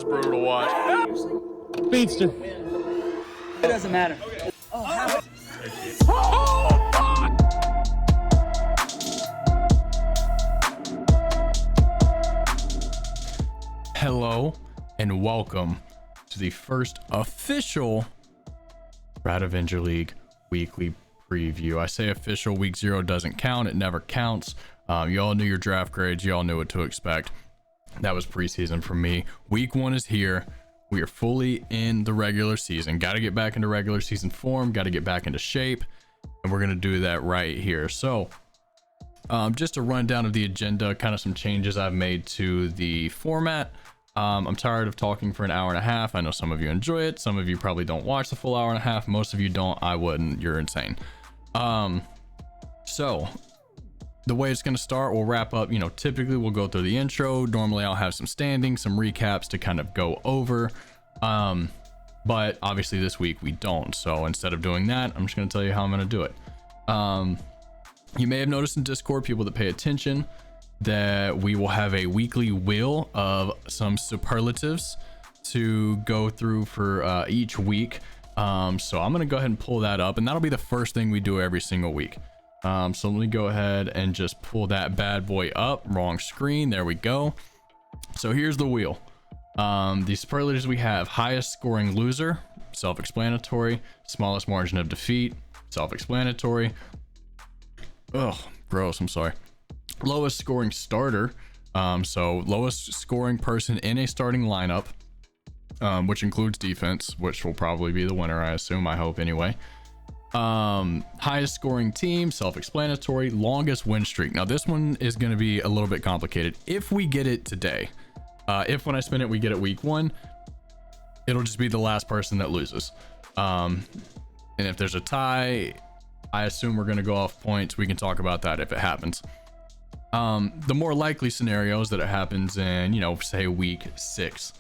brutal to watch. Speedster. It doesn't matter. Oh, Hello and welcome to the first official Avenger League weekly preview. I say official, week 0 doesn't count. It never counts. You all knew your draft grades. You all knew what to expect. That was preseason for me. Week 1 is here. We are fully in the regular season. Got to get back into regular season form. Got to get back into shape. And we're going to do that right here. So just a rundown of the agenda, kind of some changes I've made to the format. I'm tired of talking for an hour and a half. I know some of you enjoy it. Some of you probably don't watch the full hour and a half. Most of you don't. I wouldn't. You're insane. So the way it's going to start, we'll wrap up, typically we'll go through the intro. Normally I'll have some standings, some recaps to kind of go over. But obviously this week we don't. So instead of doing that, I'm just going to tell you how I'm going to do it. You may have noticed in Discord, people that pay attention, that we will have a weekly wheel of some superlatives to go through for each week. So I'm going to go ahead and pull that up, and that'll be the first thing we do every single week. So let me go ahead and just pull that bad boy up. Wrong screen. There we go. So here's the wheel. The superlatives we have: highest scoring loser, self-explanatory; smallest margin of defeat, self-explanatory. Oh, gross. I'm sorry. Lowest scoring starter, so lowest scoring person in a starting lineup, which includes defense, which will probably be the winner, I assume. I hope anyway. Highest scoring team, self-explanatory. Longest win streak. Now this one is going to be a little bit complicated. If we get it today, if when I spin it we get it week 1, it'll just be the last person that loses. And if there's a tie, I assume we're going to go off points. We can talk about that if it happens. The more likely scenarios that it happens in, say week 6.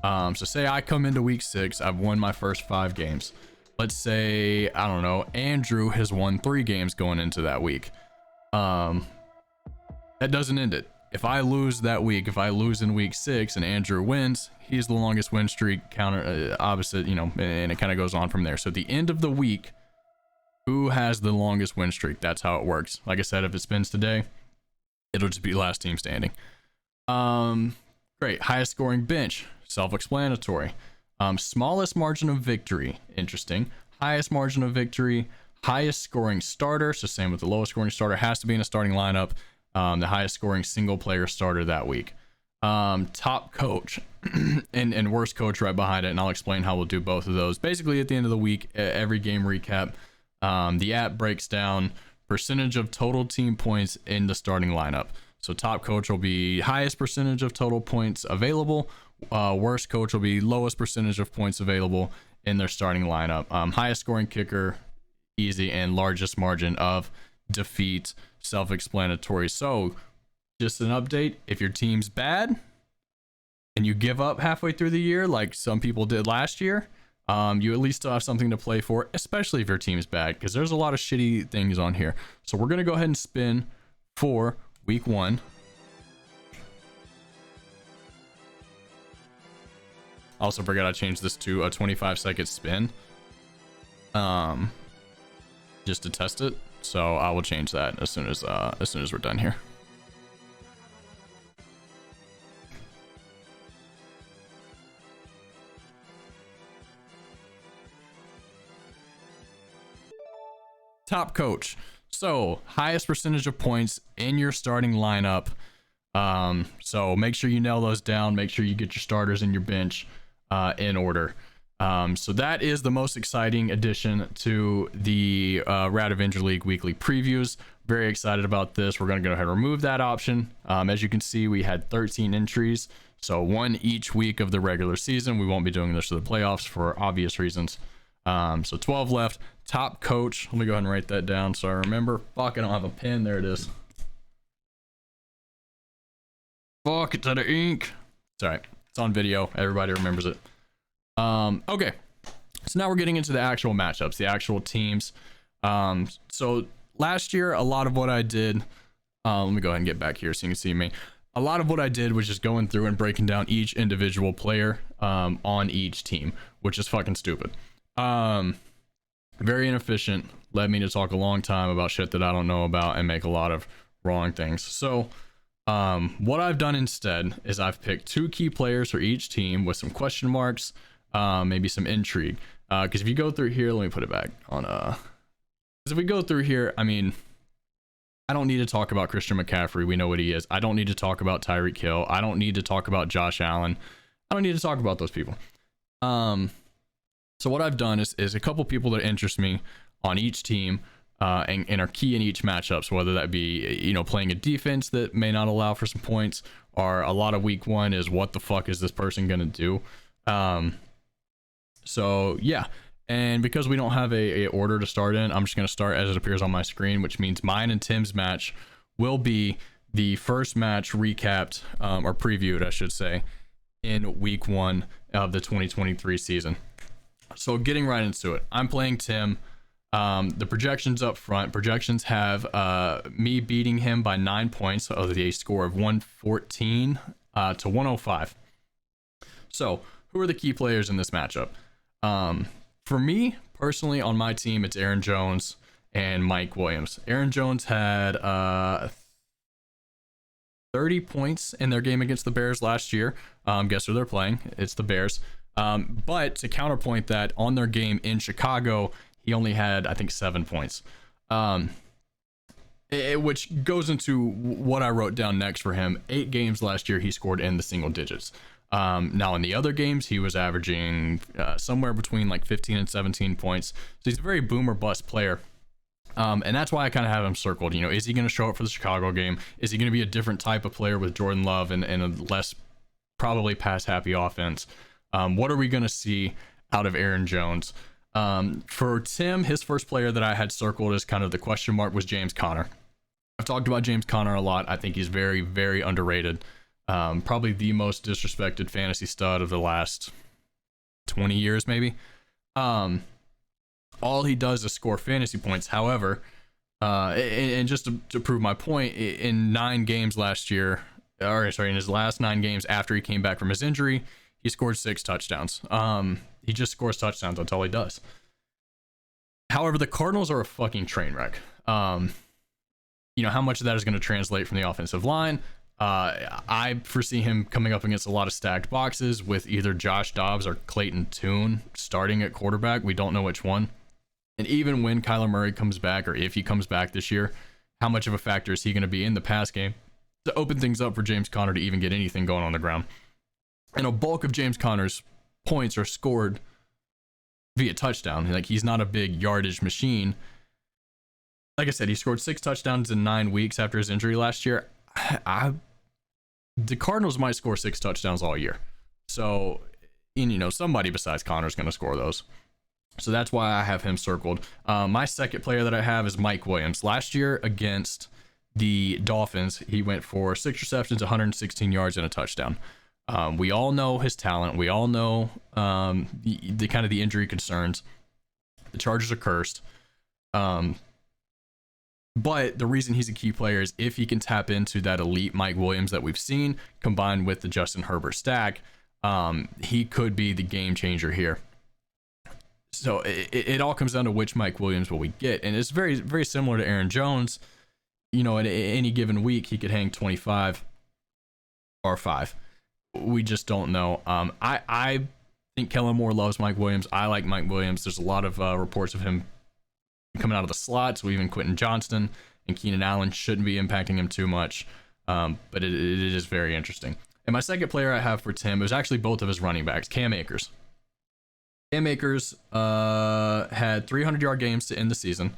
So say I come into week 6, I've won my first 5 games. Let's say, I don't know, Andrew has won 3 games going into that week. That doesn't end it. If I lose that week, if I lose in week 6 and Andrew wins, he's the longest win streak, counter opposite, and it kind of goes on from there. So at the end of the week, who has the longest win streak? That's how it works. Like I said, if it spins today, it'll just be last team standing. Great. Highest scoring bench, self-explanatory. Smallest margin of victory, interesting. Highest margin of victory, highest scoring starter. So same with the lowest scoring starter, has to be in a starting lineup. The highest scoring single player starter that week. Top coach and worst coach right behind it. And I'll explain how we'll do both of those. Basically at the end of the week, every game recap, the app breaks down percentage of total team points in the starting lineup. So top coach will be highest percentage of total points available. Worst coach will be lowest percentage of points available in their starting lineup. Highest scoring kicker, easy, and largest margin of defeat, self-explanatory. So just an update: if your team's bad and you give up halfway through the year like some people did last year, you at least still have something to play for, especially if your team's bad, because there's a lot of shitty things on here. So we're going to go ahead and spin for week 1. Also forgot I changed this to a 25-second spin, just to test it. So I will change that as soon as we're done here. Top coach. So highest percentage of points in your starting lineup. So make sure you nail those down. Make sure you get your starters and your bench in order. So that is the most exciting addition to the Avenger League weekly previews. Very excited about this. We're going to go ahead and remove that option. As you can see, we had 13 entries, so 1 each week of the regular season. We won't be doing this for the playoffs for obvious reasons. So 12 left. Top coach. Let me go ahead and write that down so I remember. Fuck, I don't have a pen. There it is. Fuck, it's out of ink. It's all right. It's on video. Everybody remembers it. Okay. So now we're getting into the actual matchups, the actual teams. So last year, a lot of what I did, let me go ahead and get back here so you can see me. A lot of what I did was just going through and breaking down each individual player. on each team, which is fucking stupid. Very inefficient, led me to talk a long time about shit that I don't know about and make a lot of wrong things. So what I've done instead is I've picked 2 key players for each team with some question marks, maybe some intrigue. Because if you go through here, let me put it back on. Because if we go through here, I mean, I don't need to talk about Christian McCaffrey. We know what he is. I don't need to talk about Tyreek Hill. I don't need to talk about Josh Allen. I don't need to talk about those people. So what I've done is a couple people that interest me on each team, and are key in each matchup. So whether that be, you know, playing a defense that may not allow for some points, or a lot of week 1 is what the fuck is this person gonna do. So yeah, and because we don't have a order to start in, I'm just gonna start as it appears on my screen, which means mine and Tim's match will be the first match recapped, or previewed, I should say, in week 1 of the 2023 season. So getting right into it, I'm playing Tim. The projections up front, projections have me beating him by 9 points of the score of 114 to 105. So who are the key players in this matchup? For me personally, on my team, it's Aaron Jones and Mike Williams. Aaron Jones had 30 points in their game against the Bears last year. Guess who they're playing? It's the Bears. But to counterpoint that, on their game in Chicago, he only had, I think, 7 points. Which goes into what I wrote down next for him. 8 games last year, he scored in the single digits. Now in the other games, he was averaging somewhere between like 15 and 17 points. So he's a very boom or bust player. And that's why I kind of have him circled. You know, is he going to show up for the Chicago game? Is he going to be a different type of player with Jordan Love and a less probably pass happy offense? What are we going to see out of Aaron Jones? For Tim, his first player that I had circled as kind of the question mark was James Conner. I've talked about James Conner a lot. I think he's very, very underrated. Probably the most disrespected fantasy stud of the last 20 years, maybe. All he does is score fantasy points. However, and just to prove my point, in 9 games last year, in his last 9 games after he came back from his injury, he scored 6 touchdowns. He just scores touchdowns. That's all he does. However, the Cardinals are a fucking train wreck. You know, how much of that is going to translate from the offensive line? I foresee him coming up against a lot of stacked boxes with either Josh Dobbs or Clayton Tune starting at quarterback. We don't know which one. And even when Kyler Murray comes back, or if he comes back this year, how much of a factor is he going to be in the pass game to open things up for James Conner to even get anything going on the ground? And a bulk of James Conner's points are scored via touchdown. Like, he's not a big yardage machine. Like I said, he scored 6 touchdowns in 9 weeks after his injury last year. The Cardinals might score 6 touchdowns all year. So, you know, somebody besides Connor is going to score those. So that's why I have him circled. My second player that I have is Mike Williams. Last year against the Dolphins, he went for 6 receptions, 116 yards, and a touchdown. We all know his talent. We all know the kind of the injury concerns. The Chargers are cursed. But the reason he's a key player is if he can tap into that elite Mike Williams that we've seen, combined with the Justin Herbert stack, he could be the game changer here. So it all comes down to which Mike Williams will we get. And it's very, very similar to Aaron Jones. You know, at any given week, he could hang 25 or 5. We just don't know. I think Kellen Moore loves Mike Williams. I like Mike Williams. There's a lot of reports of him coming out of the slot, so even Quentin Johnston and Keenan Allen shouldn't be impacting him too much. But it is very interesting. And my second player I have for Tim is actually both of his running backs, Cam Akers. Cam Akers had 300-yard games to end the season.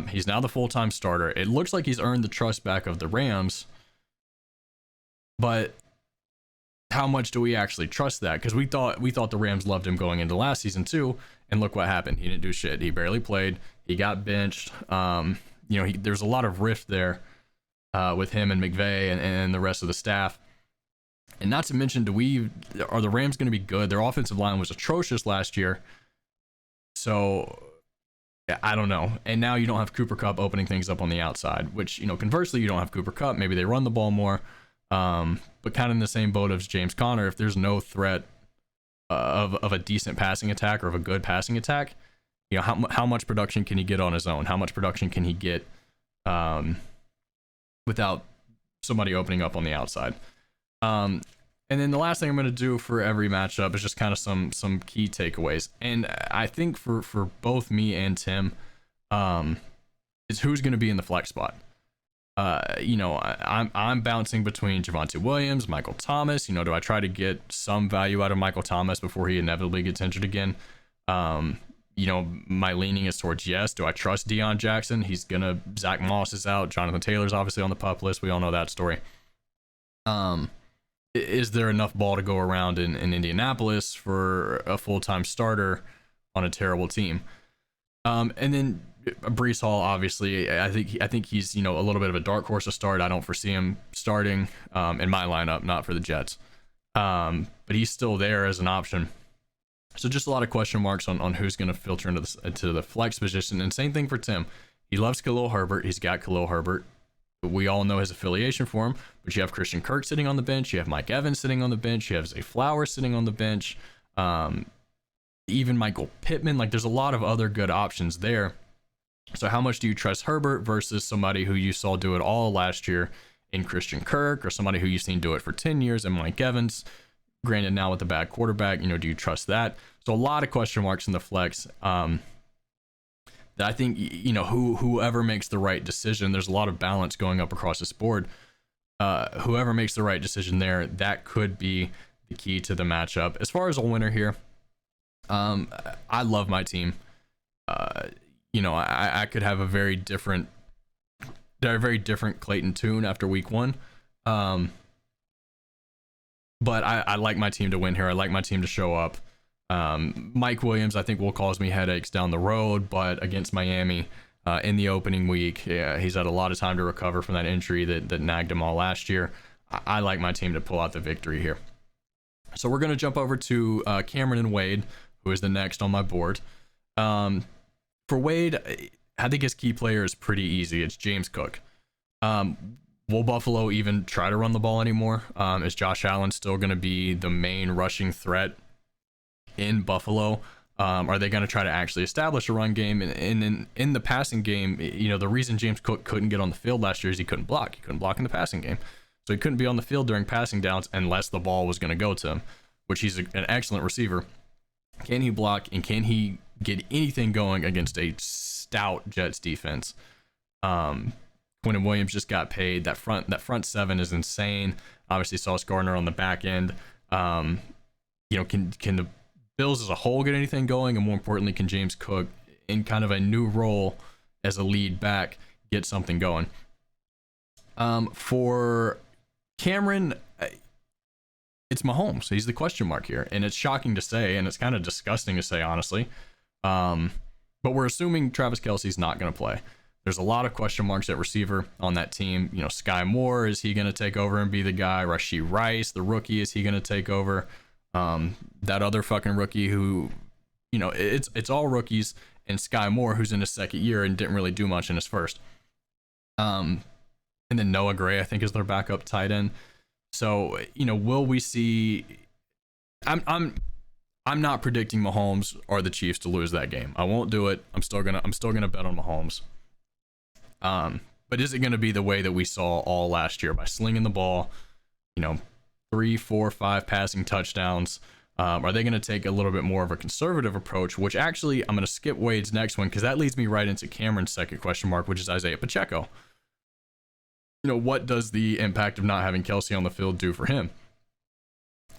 He's now the full-time starter. It looks like he's earned the trust back of the Rams, but how much do we actually trust that? Because we thought the Rams loved him going into last season too, and look what happened. He didn't do shit. He barely played. He got benched. You know, there's a lot of rift there with him and McVay and the rest of the staff. And not to mention, are the Rams going to be good? Their offensive line was atrocious last year. So yeah, I don't know. And now you don't have Cooper Kupp opening things up on the outside, which, you know, conversely, you don't have Cooper Kupp. Maybe they run the ball more. But kind of in the same boat as James Conner, if there's no threat of a decent passing attack or of a good passing attack, you know, how much production can he get on his own? How much production can he get without somebody opening up on the outside? And then the last thing I'm going to do for every matchup is just kind of some key takeaways. And I think for both me and Tim, is who's going to be in the flex spot. You know, I'm bouncing between Javonte Williams, Michael Thomas. You know, do I try to get some value out of Michael Thomas before he inevitably gets injured again? You know, my leaning is towards yes. Do I trust Deion Jackson? He's gonna. Zach Moss is out. Jonathan Taylor's obviously on the pup list. We all know that story. Is there enough ball to go around in Indianapolis for a full-time starter on a terrible team? And then Breece Hall, obviously, I think he's, you know, a little bit of a dark horse to start. I don't foresee him starting in my lineup, not for the Jets. But he's still there as an option. So just a lot of question marks on who's going to filter into the flex position. And same thing for Tim. He loves Khalil Herbert. He's got Khalil Herbert. We all know his affiliation for him. But you have Christian Kirk sitting on the bench. You have Mike Evans sitting on the bench. You have Zay Flowers sitting on the bench. Even Michael Pittman. Like, there's a lot of other good options there. So how much do you trust Herbert versus somebody who you saw do it all last year in Christian Kirk, or somebody who you've seen do it for 10 years in Mike Evans? Granted, now with a bad quarterback, you know, do you trust that? So a lot of question marks in the flex. That I think, you know, whoever makes the right decision, there's a lot of balance going up across this board. Whoever makes the right decision there, that could be the key to the matchup. As far as a winner here, I love my team. You know, I could have a very different Clayton Tune after week 1. But I like my team to win here. I like my team to show up. Mike Williams, I think, will cause me headaches down the road, but against Miami in the opening week, yeah, he's had a lot of time to recover from that injury that nagged him all last year. I like my team to pull out the victory here. So we're going to jump over to Cameron and Wade, who is the next on my board. For Wade, I think his key player is pretty easy. It's James Cook. Will Buffalo even try to run the ball anymore? Is Josh Allen still going to be the main rushing threat in Buffalo? Are they going to try to actually establish a run game? And in the passing game, you know, the reason James Cook couldn't get on the field last year is he couldn't block. He couldn't block in the passing game. So he couldn't be on the field during passing downs unless the ball was going to go to him, which he's an excellent receiver. Can he block, and can he get anything going against a stout Jets defense? Quentin Williams just got paid. That front seven is insane. Obviously, Sauce Gardner on the back end. You know, can the Bills as a whole get anything going? And more importantly, can James Cook, in kind of a new role as a lead back, get something going? For Cameron, it's Mahomes. He's the question mark here. And it's shocking to say, and it's kind of disgusting to say, honestly. But we're assuming Travis Kelce's not going to play. There's a lot of question marks at receiver on that team. You know, Sky Moore, is he going to take over and be the guy? Rashee Rice, the rookie, is he going to take over? That other fucking rookie who, you know, it's all rookies, and Sky Moore, who's in his second year and didn't really do much in his first. And then Noah Gray, I think, is their backup tight end. So, you know, will we see? I'm not predicting Mahomes or the Chiefs to lose that game. I won't do it. I'm still gonna bet on Mahomes. But is it going to be the way that we saw all last year, by slinging the ball, you know, 3, 4, 5 passing touchdowns? Are they going to take a little bit more of a conservative approach? Which actually, I'm going to skip Wade's next one, because that leads me right into Cameron's second question mark, which is Isaiah Pacheco. You know, what does the impact of not having Kelce on the field do for him?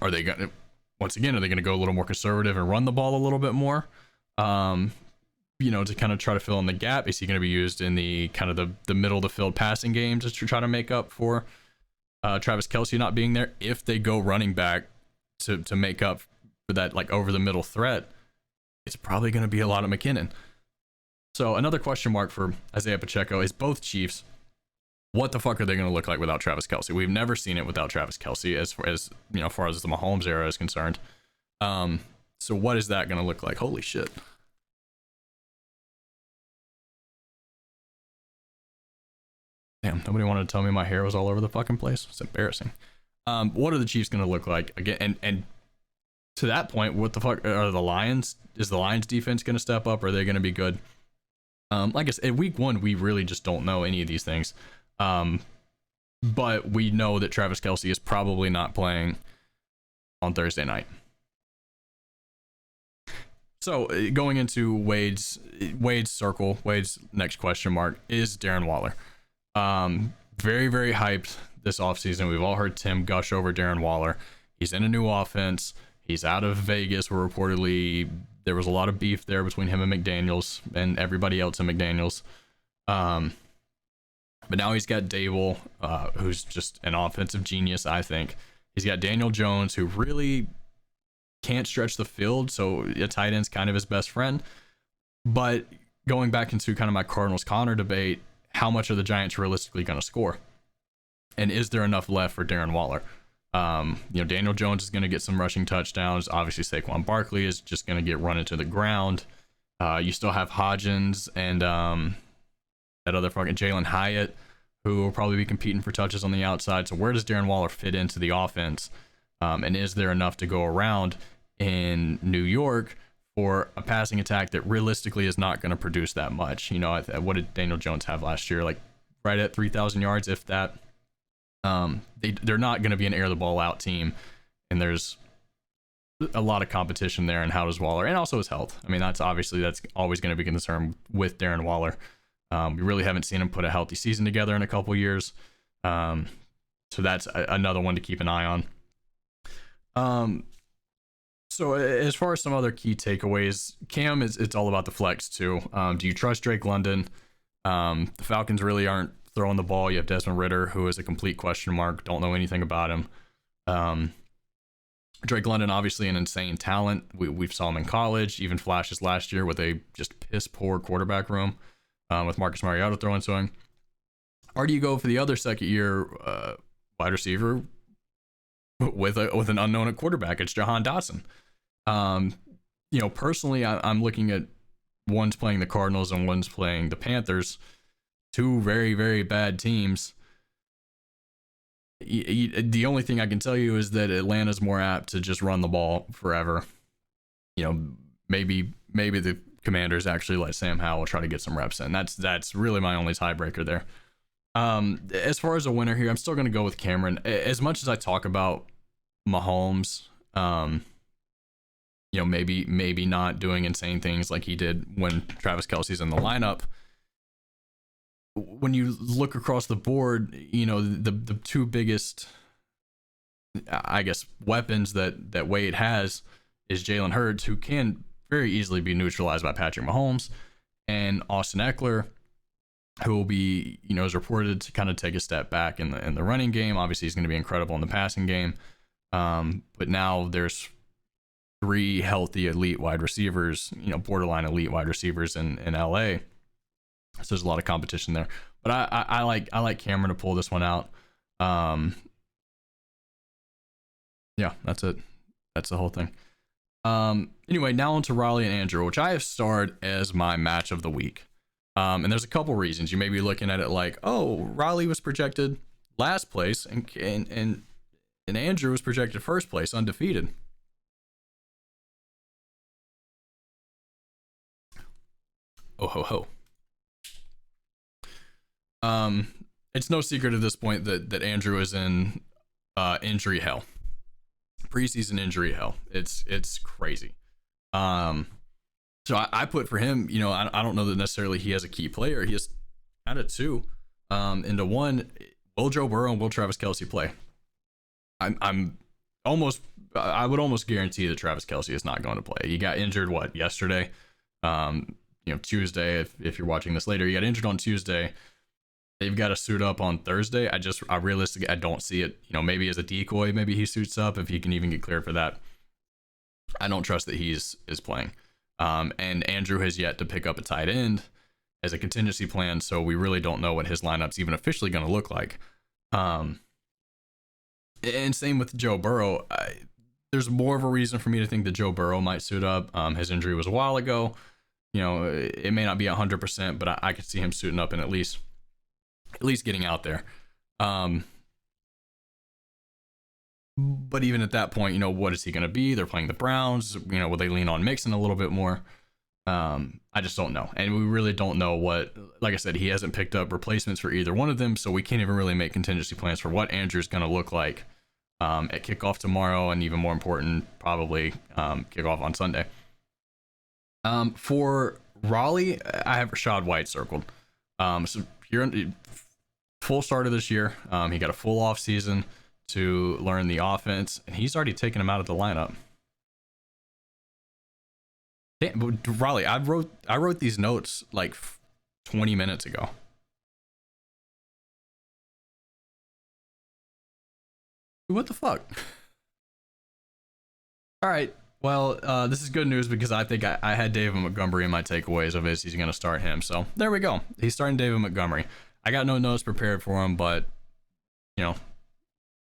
Are they going to, once again, are they going to go a little more conservative and run the ball a little bit more? You know, to kind of try to fill in the gap? Is he going to be used in the kind of the middle of the field passing game to try to make up for Travis Kelce not being there? If they go running back to make up for that, like, over the middle threat, it's probably going to be a lot of McKinnon. So another question mark for Isaiah Pacheco is both Chiefs. What the fuck are they going to look like without Travis Kelce? We've never seen it without Travis Kelce, as far as, you know, as far as the Mahomes era is concerned. So what is that going to look like? Holy shit. Damn, nobody wanted to tell me my hair was all over the fucking place. It's embarrassing. What are the Chiefs going to look like again? And to that point, what the fuck are the Lions? Is the Lions defense going to step up? Or are they going to be good? Like I said, in week 1, we really just don't know any of these things. But we know that Travis Kelce is probably not playing on Thursday night. So going into Wade's circle, Wade's next question mark is Darren Waller. Very, very hyped this offseason. We've all heard Tim gush over Darren Waller. He's in a new offense. He's out of Vegas, where reportedly there was a lot of beef there between him and McDaniels and everybody else in McDaniels. But now he's got Dable, who's just an offensive genius, I think. He's got Daniel Jones, who really can't stretch the field, so a tight end's kind of his best friend. But going back into kind of my Cardinals Connor debate, how much are the Giants realistically going to score? And is there enough left for Darren Waller? Daniel Jones is going to get some rushing touchdowns. Obviously, Saquon Barkley is just going to get run into the ground. You still have Hodgins and that other fucking Jalen Hyatt, who will probably be competing for touches on the outside. So where does Darren Waller fit into the offense? And is there enough to go around in New York for a passing attack that realistically is not going to produce that much? What did Daniel Jones have last year? Like right at 3,000 yards, if that. They're not going to be an air the ball out team, and there's a lot of competition there. And how does Waller, and also his health? I mean, that's always going to be a concern with Darren Waller. We really haven't seen him put a healthy season together in a couple years. So that's another one to keep an eye on. So as far as some other key takeaways, Cam it's all about the flex too. Do you trust Drake London? The Falcons really aren't throwing the ball. You have Desmond Ridder, who is a complete question mark. Don't know anything about him. Drake London, obviously an insane talent. We saw him in college, even flashes last year with a just piss poor quarterback room, with Marcus Mariota throwing to him. Or do you go for the other second year wide receiver with an unknown at quarterback? It's Jahan Dotson. Personally, I'm looking at one's playing the Cardinals and one's playing the Panthers. Two very, very bad teams. The only thing I can tell you is that Atlanta's more apt to just run the ball forever. Maybe the Commanders actually let Sam Howell try to get some reps in. That's really my only tiebreaker there. As far as a winner here, I'm still going to go with Cameron. As much as I talk about Mahomes, maybe not doing insane things like he did when Travis Kelce's in the lineup. When you look across the board, the two biggest, I guess, weapons that Wade has is Jalen Hurts, who can very easily be neutralized by Patrick Mahomes, and Austin Eckler, who will be, is reported to kind of take a step back in the running game. Obviously, he's going to be incredible in the passing game. But now there's 3 healthy elite wide receivers, borderline elite wide receivers in LA. So there's a lot of competition there. But I like Cameron to pull this one out. Yeah, that's it. That's the whole thing. Anyway, now on to Raleigh and Andrew, which I have starred as my match of the week. And there's a couple reasons. You may be looking at it like, oh, Raleigh was projected last place and Andrew was projected first place, undefeated. Oh ho ho. It's no secret at this point that Andrew is in injury hell. Preseason injury hell. It's crazy. So I put for him, I don't know that necessarily he has a key player. He has kind of 2. Into 1, will Joe Burrow and will Travis Kelce play? I would almost guarantee that Travis Kelce is not going to play. He got injured yesterday? Tuesday, if you're watching this later, he got injured on Tuesday. They've got to suit up on Thursday. I realistically, I don't see it. Maybe as a decoy, maybe he suits up if he can even get cleared for that. I don't trust that is playing. And Andrew has yet to pick up a tight end as a contingency plan, so we really don't know what his lineup's even officially going to look like. And same with Joe Burrow. There's more of a reason for me to think that Joe Burrow might suit up. His injury was a while ago. It may not be 100%, but I could see him suiting up and at least getting out there. But even at that point, what is he going to be? They're playing the Browns. Will they lean on Mixon a little bit more? I just don't know. And we really don't know like I said, he hasn't picked up replacements for either one of them. So we can't even really make contingency plans for what Andrew's going to look like at kickoff tomorrow. And even more important, probably kickoff on Sunday. For Raleigh, I have Rashad White circled. So here, full start of this year, he got a full off season to learn the offense, and he's already taken him out of the lineup. Damn, but Raleigh, I wrote these notes like 20 minutes ago. What the fuck? All right. Well, this is good news because I think I had David Montgomery in my takeaways of he's going to start him. So there we go. He's starting David Montgomery. I got no notes prepared for him, but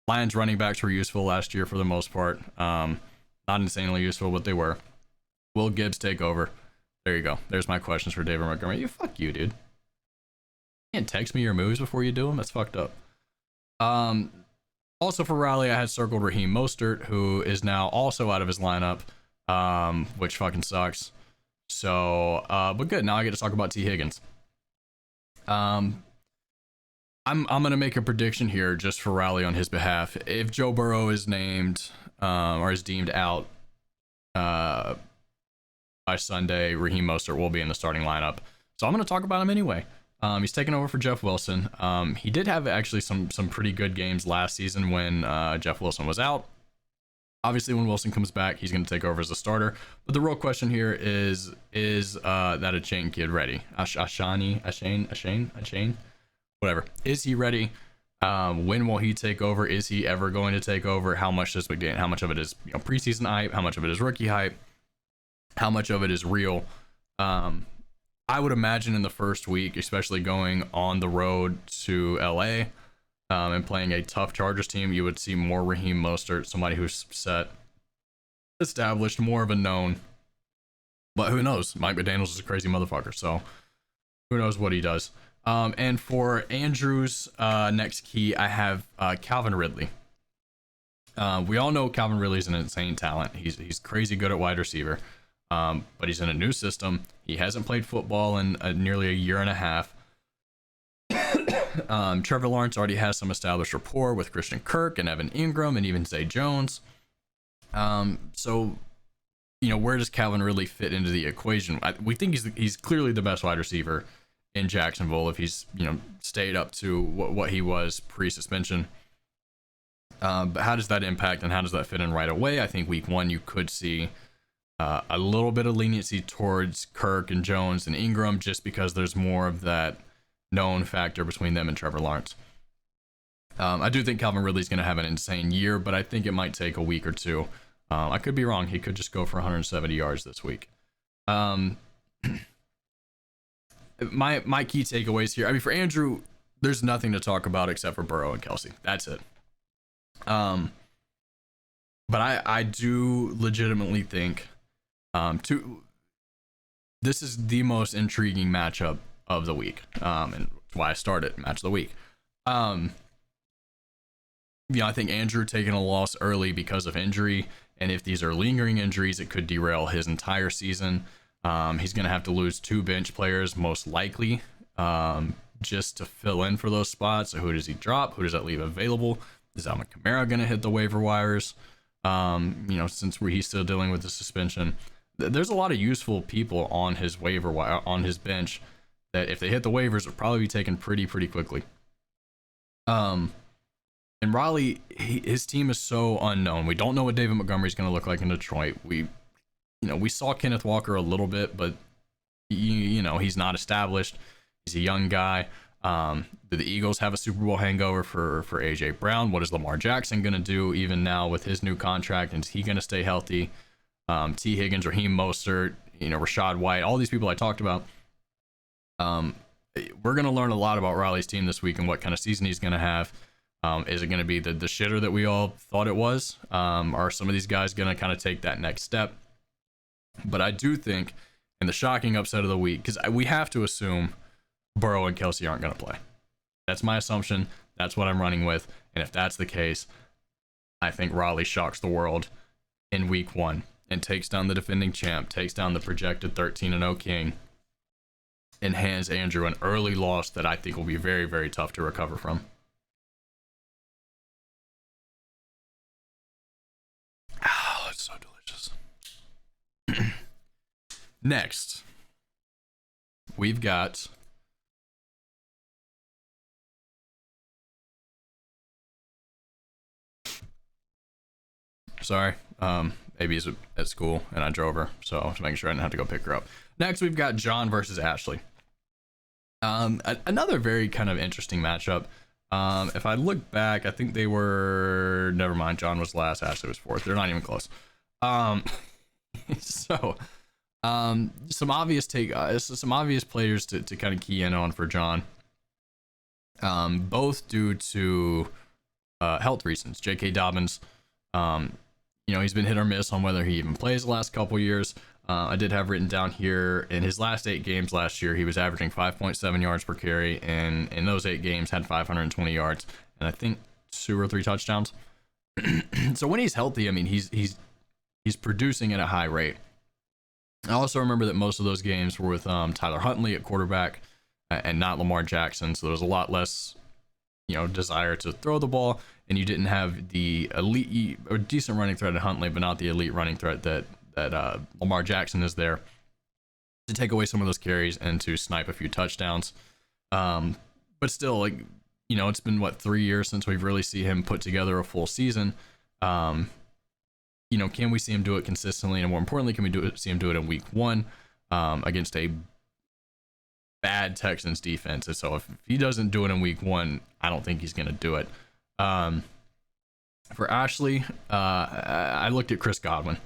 Lions running backs were useful last year for the most part. Not insanely useful, but they were. Will Gibbs take over? There you go. There's my questions for David Montgomery. Fuck you, dude. You can't text me your moves before you do them? That's fucked up. Also for Raleigh, I had circled Raheem Mostert, who is now also out of his lineup, which fucking sucks. So, but good. Now I get to talk about T. Higgins. I'm gonna make a prediction here just for Raleigh on his behalf. If Joe Burrow is named or is deemed out by Sunday, Raheem Mostert will be in the starting lineup. So I'm gonna talk about him anyway. He's taking over for Jeff Wilson. He did have actually some pretty good games last season when Jeff Wilson was out. Obviously, when Wilson comes back, he's going to take over as a starter. But the real question here is that Achane kid ready? Achane? Whatever. Is he ready? When will he take over? Is he ever going to take over? How much of it is preseason hype? How much of it is rookie hype? How much of it is real? I would imagine in the first week, especially going on the road to LA and playing a tough Chargers team, you would see more Raheem Mostert, somebody who's established, more of a known. But who knows? Mike McDaniels is a crazy motherfucker, so who knows what he does. And for Andrew's next key, I have Calvin Ridley. We all know Calvin Ridley's an insane talent. He's crazy good at wide receiver, but he's in a new system. He hasn't played football in nearly a year and a half. Trevor Lawrence already has some established rapport with Christian Kirk and Evan Ingram and even Zay Jones. So, where does Calvin Ridley fit into the equation? We think he's clearly the best wide receiver in Jacksonville if he's stayed up to what he was pre-suspension. But how does that impact and how does that fit in right away? I think week one you could see a little bit of leniency towards Kirk and Jones and Ingram just because there's more of that known factor between them and Trevor Lawrence. I do think Calvin Ridley's going to have an insane year, but I think it might take a week or two. I could be wrong. He could just go for 170 yards this week. My key takeaways here. I mean, for Andrew, there's nothing to talk about except for Burrow and Kelsey. That's it. But I do legitimately think this is the most intriguing matchup of the week. And why I started match of the week. I think Andrew taking a loss early because of injury, and if these are lingering injuries, it could derail his entire season. He's going to have to lose 2 bench players, most likely, just to fill in for those spots. So who does he drop? Who does that leave available? Is Alvin Kamara going to hit the waiver wires? Since he's still dealing with the suspension. There's a lot of useful people on his waiver wire, on his bench, that if they hit the waivers, would probably be taken pretty quickly. And Raleigh, his team is so unknown. We don't know what David Montgomery is going to look like in Detroit. We saw Kenneth Walker a little bit, but he's not established. He's a young guy. Do the Eagles have a Super Bowl hangover for AJ Brown? What is Lamar Jackson going to do even now with his new contract? And is he going to stay healthy? T. Higgins, Raheem Mostert, Rashad White, all these people I talked about. We're going to learn a lot about Raleigh's team this week and what kind of season he's going to have. Is it going to be the shitter that we all thought it was? Are some of these guys going to kind of take that next step? But I do think, in the shocking upset of the week, because we have to assume Burrow and Kelsey aren't going to play. That's my assumption. That's what I'm running with. And if that's the case, I think Raleigh shocks the world in week 1 and takes down the defending champ, takes down the projected 13-0 king, and hands Andrew an early loss that I think will be very, very tough to recover from. Oh, it's so delicious. Next, we've got AB's at school and I drove her, so I was making sure I didn't have to go pick her up. Next, we've got John versus Ashley. Another very kind of interesting matchup. If I look back, I think they were, never mind, John was last, Ashley was fourth. They're not even close. So some obvious players to kind of key in on for John, both due to health reasons. J.K. Dobbins, he's been hit or miss on whether he even plays the last couple years. I did have written down here in his last 8 games last year, he was averaging 5.7 yards per carry, and in those 8 games had 520 yards and I think 2 or 3 touchdowns. So when he's healthy, I mean, he's producing at a high rate. I also remember that most of those games were with Tyler Huntley at quarterback and not Lamar Jackson, so there was a lot less desire to throw the ball, and you didn't have the elite or decent running threat at Huntley, but not the elite running threat that Lamar Jackson is there to take away some of those carries and to snipe a few touchdowns. But still, it's been 3 years since we've really seen him put together a full season. Can we see him do it consistently, and more importantly, can we see him do it in week 1 against a bad Texans defense? And so if he doesn't do it in week 1, I don't think he's going to do it. For Ashley, I looked at Chris Godwin.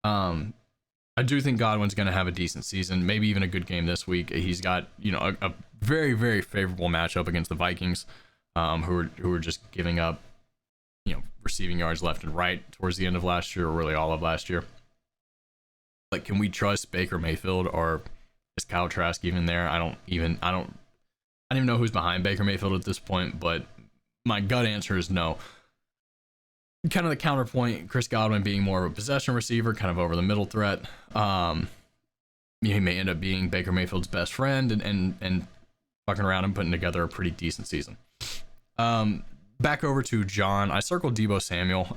I do think Godwin's going to have a decent season, maybe even a good game this week. He's got a very, very favorable matchup against the Vikings, who are just giving up receiving yards left and right towards the end of last year, or really all of last year. Can we trust Baker Mayfield, or is Kyle Trask even there? I don't even know who's behind Baker Mayfield at this point, but my gut answer is no. Kind of the counterpoint, Chris Godwin being more of a possession receiver, kind of over the middle threat. He may end up being Baker Mayfield's best friend and fucking around and putting together a pretty decent season. Back over to John. I circled Deebo Samuel.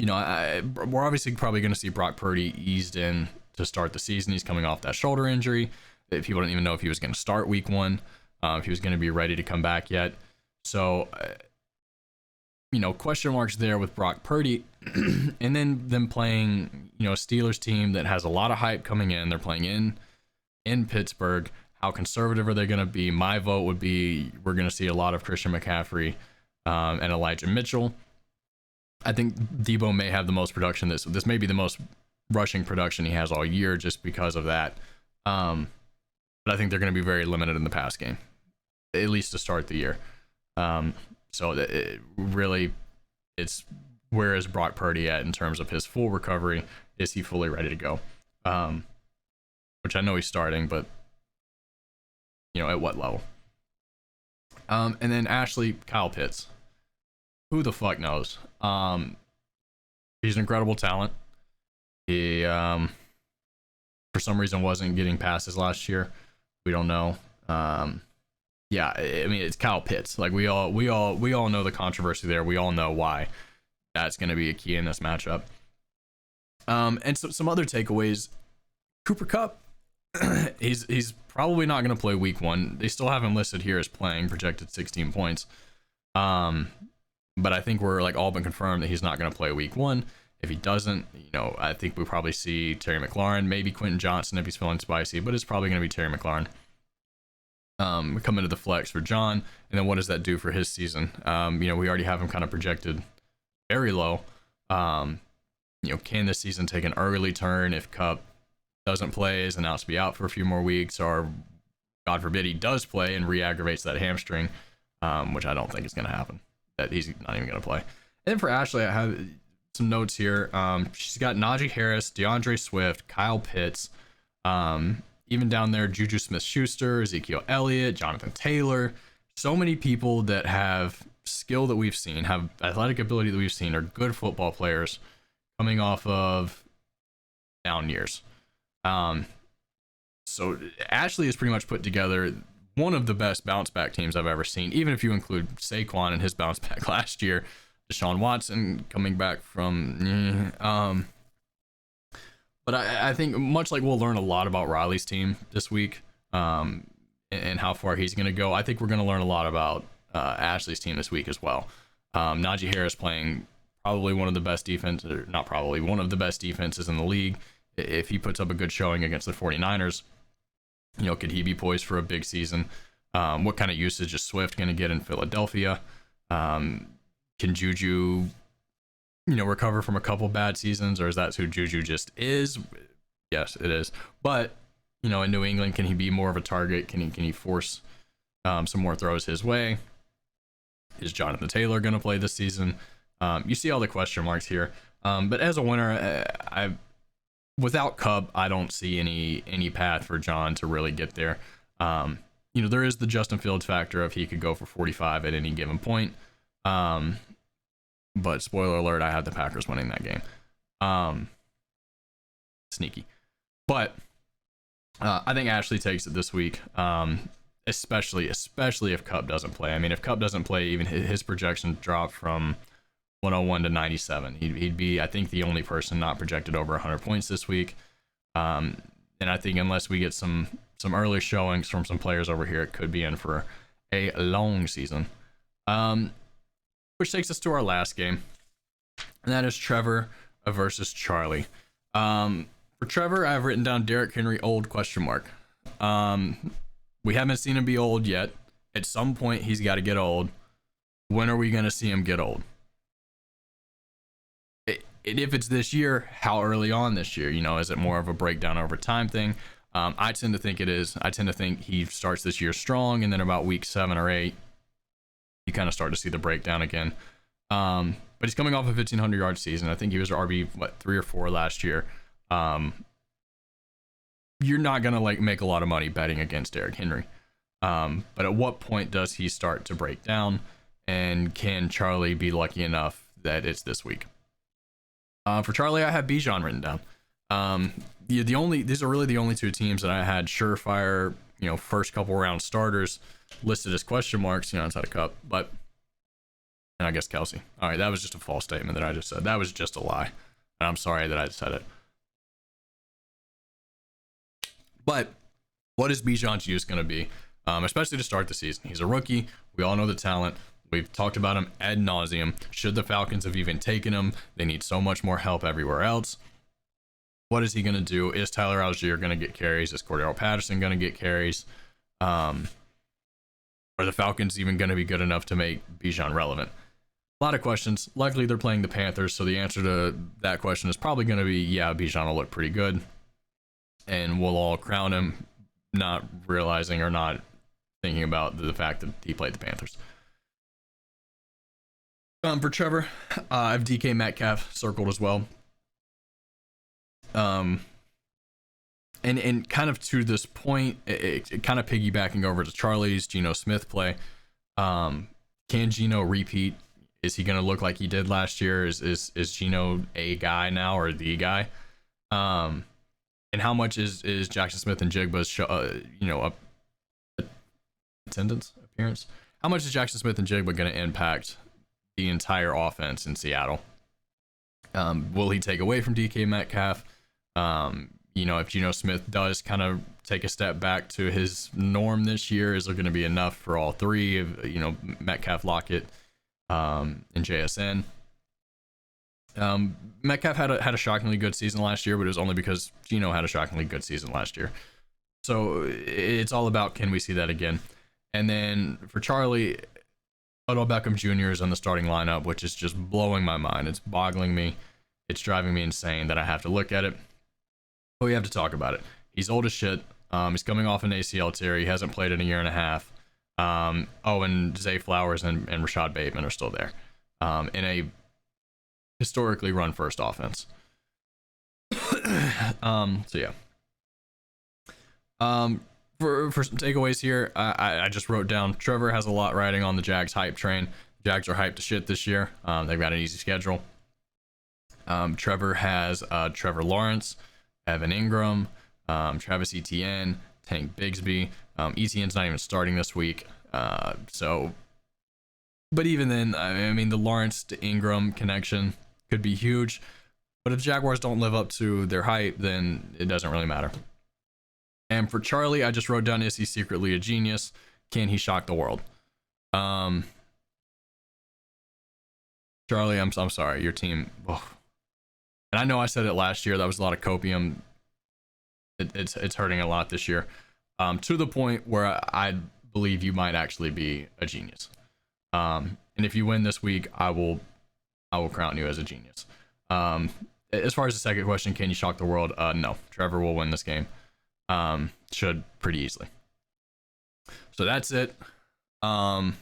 We're obviously probably going to see Brock Purdy eased in to start the season. He's coming off that shoulder injury. People don't even know if he was going to start week 1, if he was going to be ready to come back yet. So, question marks there with Brock Purdy. And then them playing, a Steelers team that has a lot of hype coming in. They're playing in Pittsburgh. How conservative are they going to be? My vote would be we're going to see a lot of Christian McCaffrey and Elijah Mitchell. I think Deebo may have the most production. This may be the most rushing production he has all year just because of that. But I think they're going to be very limited in the pass game, at least to start the year. So it's where is Brock Purdy at in terms of his full recovery? Is he fully ready to go? Which I know he's starting, but at what level? And then Ashley, Kyle Pitts. Who the fuck knows? He's an incredible talent. He for some reason wasn't getting passes last year. We don't know. Yeah, I mean, it's Kyle Pitts. We all know the controversy there. We all know why that's going to be a key in this matchup. And so some other takeaways. Cooper Kupp, he's probably not going to play week 1. They still have him listed here as playing, projected 16 points. But I think we're all been confirmed that he's not going to play week 1. If he doesn't, I think we'll probably see Terry McLaurin, maybe Quentin Johnson if he's feeling spicy, but it's probably going to be Terry McLaurin. Come into the flex for John, and then what does that do for his season? We already have him kind of projected very low. Can this season take an early turn if Kupp doesn't play, is announced to be out for a few more weeks, or God forbid he does play and re-aggravates that hamstring, which I don't think is going to happen, that he's not even going to play. And then for Ashley, I have some notes here. She's got Najee Harris, DeAndre Swift, Kyle Pitts, even down there, Juju Smith-Schuster, Ezekiel Elliott, Jonathan Taylor. So many people that have skill that we've seen, have athletic ability that we've seen, are good football players coming off of down years. So Ashley has pretty much put together one of the best bounce back teams I've ever seen, even if you include Saquon and his bounce back last year, Deshaun Watson coming back from but I think much like we'll learn a lot about Riley's team this week, and how far he's going to go, I think we're going to learn a lot about Ashley's team this week as well. Najee Harris playing probably one of the best defense, or not probably, one of the best defenses in the league. If he puts up a good showing against the 49ers, could he be poised for a big season? What kind of usage is Swift going to get in Philadelphia? Can Juju, recover from a couple bad seasons, or is that who Juju just is? Yes, it is. But, in New England, can he be more of a target? Can he force some more throws his way? Is Jonathan Taylor going to play this season? You see all the question marks here. But as a winner, without Cup, I don't see any path for John to really get there. There is the Justin Fields factor of he could go for 45 at any given point. But spoiler alert, I have the Packers winning that game. Sneaky. But I think Ashley takes it this week, especially if Cup doesn't play. I mean, if Cup doesn't play, even his projection dropped from 101 to 97. He'd be, I think, the only person not projected over 100 points this week. And I think unless we get some early showings from some players over here, it could be in for a long season. Which takes us to our last game, and that is Trevor versus Charlie. For Trevor, I've written down Derrick Henry old ? We haven't seen him be old yet. At some point, he's got to get old. When are we going to see him get old? And if it's this year, how early on this year? Is it more of a breakdown over time thing? I tend to think it is. I tend to think he starts this year strong, and then about week 7 or 8, you kind of start to see the breakdown again. But he's coming off a 1,500-yard season. I think he was RB 3 or 4 last year. You're not gonna make a lot of money betting against Derrick Henry. But at what point does he start to break down? And can Charlie be lucky enough that it's this week? For Charlie, I have Bijan written down. These are really the only two teams that I had surefire, first couple round starters listed as question marks, inside a Cup. But, and I guess Kelsey. All right, that was just a false statement that I just said. That was just a lie. And I'm sorry that I said it. But what is Bijan's use going to be? Especially to start the season. He's a rookie. We all know the talent. We've talked about him ad nauseum. Should the Falcons have even taken him? They need so much more help everywhere else. What is he going to do? Is Tyler Algier going to get carries? Is Cordero Patterson going to get carries? Are the Falcons even going to be good enough to make Bijan relevant? A lot of questions. Likely they're playing the Panthers, so the answer to that question is probably going to be, yeah, Bijan will look pretty good. And we'll all crown him, not realizing or not thinking about the fact that he played the Panthers. For Trevor, I have DK Metcalf circled as well. And kind of to this point, it kind of piggybacking over to Charlie's Geno Smith play. Can Geno repeat? Is he going to look like he did last year? Is Geno a guy now, or the guy? And how much is Jackson Smith and Jigba's attendance appearance? How much is Jackson Smith and Jigba going to impact the entire offense in Seattle? Will he take away from DK Metcalf? If Geno Smith does kind of take a step back to his norm this year, is there going to be enough for all three of, Metcalf, Lockett, and JSN? Metcalf had a shockingly good season last year, but it was only because Geno had a shockingly good season last year. So it's all about, can we see that again? And then for Charlie, Odell Beckham Jr. is on the starting lineup, which is just blowing my mind. It's boggling me. It's driving me insane that I have to look at it. But we have to talk about it. He's old as shit. He's coming off an ACL tear. He hasn't played in a year and a half. And Zay Flowers and Rashad Bateman are still there. In a historically run first offense. So yeah. For some takeaways here, I just wrote down Trevor has a lot riding on the Jags hype train. Jags are hyped to shit this year. They've got an easy schedule. Trevor has Trevor Lawrence, Evan Ingram, Travis Etienne, Tank Bigsby. Etienne's not even starting this week. But even then, I mean, the Lawrence to Ingram connection could be huge. But if Jaguars don't live up to their hype, then it doesn't really matter. And for Charlie, I just wrote down, is he secretly a genius? Can he shock the world? Charlie, I'm sorry, your team. Oh. And I know I said it last year. That was a lot of copium. It's hurting a lot this year. To the point where I believe you might actually be a genius. And if you win this week, I will crown you as a genius. As far as the second question, can you shock the world? No. Trevor will win this game. Should pretty easily. So that's it. Yeah,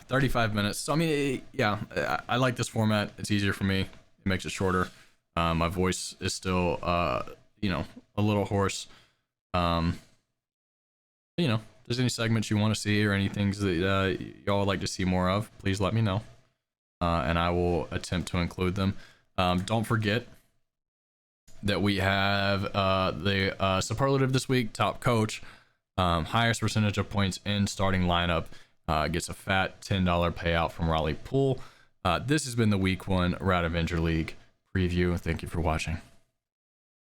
35 minutes. So I mean, I like this format. It's easier for me. It makes it shorter. My voice is still a little hoarse. If there's any segments you want to see or any things that y'all would like to see more of, please let me know, and I will attempt to include them. Don't forget that we have the superlative this week. Top coach, highest percentage of points in starting lineup, gets a fat $10 payout from Raleigh Pool. This has been the week 1 Rat Avenger League preview. Thank you for watching.